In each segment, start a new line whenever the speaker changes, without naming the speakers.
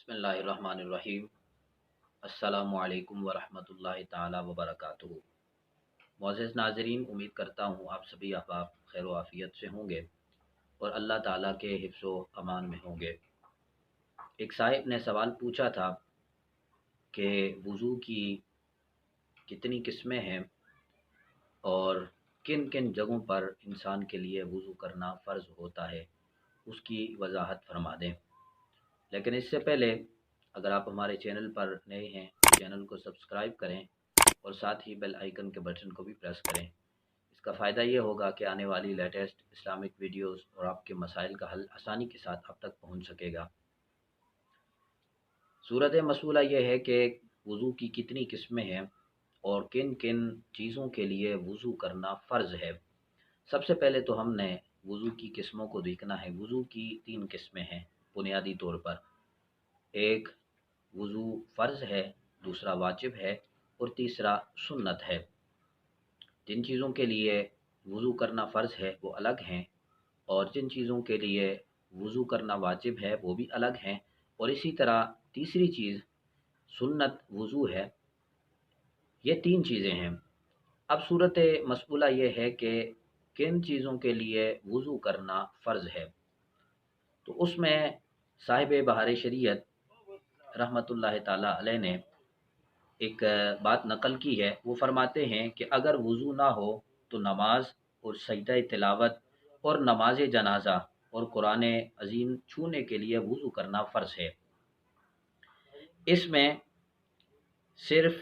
बिस्मिल्लाहिर्रहमानिर्रहीम। अस्सलामुअलैकुम वरहमतुल्लाहि ताला वबरकातुहू। मोअज़्ज़िज़ नाज़रीन, उम्मीद करता हूँ आप सभी अहबाब खैर व आफ़ियत से होंगे और अल्लाह ताला के हिफ्ज़ व अमान में होंगे। एक साहिब ने सवाल पूछा था कि वुज़ू की कितनी किस्में हैं और किन किन जगहों पर इंसान के लिए वुज़ू करना फ़र्ज़ होता है, उसकी वज़ाहत फरमा दें। लेकिन इससे पहले अगर आप हमारे चैनल पर नए हैं तो चैनल को सब्सक्राइब करें और साथ ही बेल आइकन के बटन को भी प्रेस करें। इसका फ़ायदा ये होगा कि आने वाली लेटेस्ट इस्लामिक वीडियोस और आपके मसाइल का हल आसानी के साथ आप तक पहुंच सकेगा। सूरत मसूला ये है कि वुज़ू की कितनी किस्में हैं और किन किन चीज़ों के लिए वुज़ू करना फ़र्ज़ है। सबसे पहले तो हमने वुज़ू की किस्मों को देखना है। वुज़ू की 3 किस्में हैं बुनियादी तौर पर। एक वुज़ू फ़र्ज़ है, दूसरा वाजिब है और तीसरा सुन्नत है। जिन चीज़ों के लिए वुज़ू करना फ़र्ज़ है वो अलग हैं और जिन चीज़ों के लिए वुज़ू करना वाजिब है वो भी अलग हैं। और इसी तरह तीसरी चीज़ सुन्नत वुज़ू है। ये 3 चीज़ें हैं। अब सूरत मसऊला ये है कि किन चीज़ों के लिए वुज़ू करना फ़र्ज़ है, तो उसमें साहिब बहार शरीयत रहमतुल्लाह ताला अलैह ने एक बात नक़ल की है। वो फ़रमाते हैं कि अगर वुज़ू ना हो तो नमाज और सजदा तिलावत और नमाज जनाजा और कुरान अज़ीम छूने के लिए वुज़ू करना फ़र्ज़ है। इसमें सिर्फ़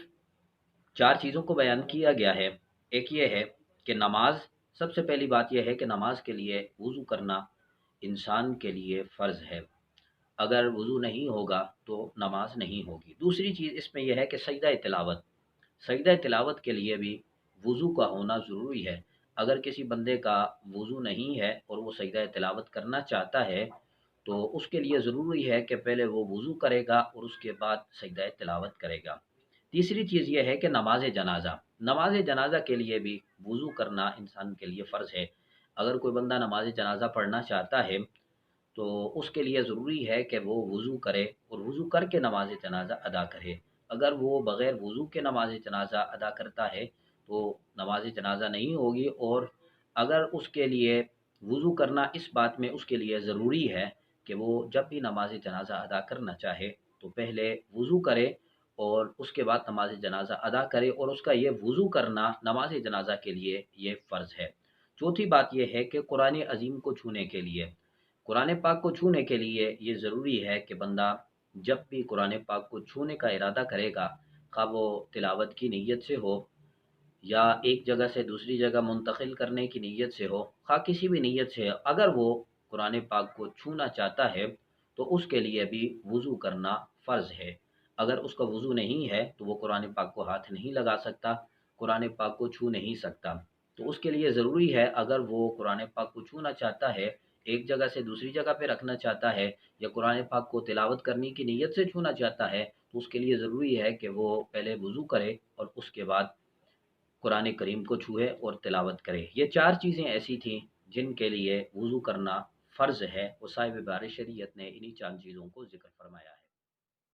4 चीज़ों को बयान किया गया है। एक ये है कि नमाज, सबसे पहली बात यह है कि नमाज के लिए वुज़ू करना इंसान के लिए फ़र्ज़ है। अगर वुज़ू नहीं होगा तो नमाज नहीं होगी। दूसरी चीज़ इसमें यह है कि सजदा तिलावत, सजदा तिलावत के लिए भी वुज़ू का होना ज़रूरी है। अगर किसी बंदे का वुज़ू नहीं है और वो सजदा तिलावत करना चाहता है तो उसके लिए ज़रूरी है कि पहले वो वुज़ू करेगा और उसके बाद सजदा तिलावत करेगा। तीसरी चीज़ ये है कि नमाज जनाजा, नमाज जनाजा के लिए भी वुज़ू करना इंसान के लिए फ़र्ज़ है। अगर कोई बंदा नमाज जनाजा पढ़ना चाहता है तो उसके लिए ज़रूरी है कि वो वुज़ू करे और वुज़ू करके नमाज जनाजा अदा करे। अगर वो बग़ैर वुज़ू के नमाज जनाजा अदा करता है तो नमाज जनाजा नहीं होगी। और अगर उसके लिए वुज़ू करना इस बात में उसके लिए ज़रूरी है कि वो जब भी नमाज जनाजा अदा करना चाहे तो पहले वुज़ू करे और उसके बाद नमाज जनाजा अदा करे, और उसका ये वुज़ू करना नमाज जनाजा के लिए ये फ़र्ज़ है। चौथी बात ये है कि कुरान अज़ीम को छूने के लिए, कुरान पाक को छूने के लिए ये ज़रूरी है कि बंदा जब भी कुरान पाक को छूने का इरादा करेगा, ख़्वाह वो तिलावत की नीयत से हो या एक जगह से दूसरी जगह मुंतकिल करने की नीयत से हो, ख़्वाह किसी भी नीयत से, अगर वो कुरान पाक को छूना चाहता है तो उसके लिए भी वुज़ू करना फ़र्ज़ है। अगर उसका वुज़ू नहीं है तो वो कुरान पाक को हाथ नहीं लगा सकता, कुरान पाक को छू नहीं सकता। तो उसके लिए ज़रूरी है, अगर वो कुरान पाक को छूना चाहता है, एक जगह से दूसरी जगह पे रखना चाहता है या कुरान पाक को तिलावत करने की नीयत से छूना चाहता है, तो उसके लिए ज़रूरी है कि वो पहले वुज़ू करे और उसके बाद कुरान करीम को छुए और तिलावत करे। ये 4 चीज़ें ऐसी थीं जिनके लिए वुज़ू करना फ़र्ज़ है और साहिब बार शरीयत ने इन्हीं 4 चीज़ों को ज़िक्र फ़रमाया है।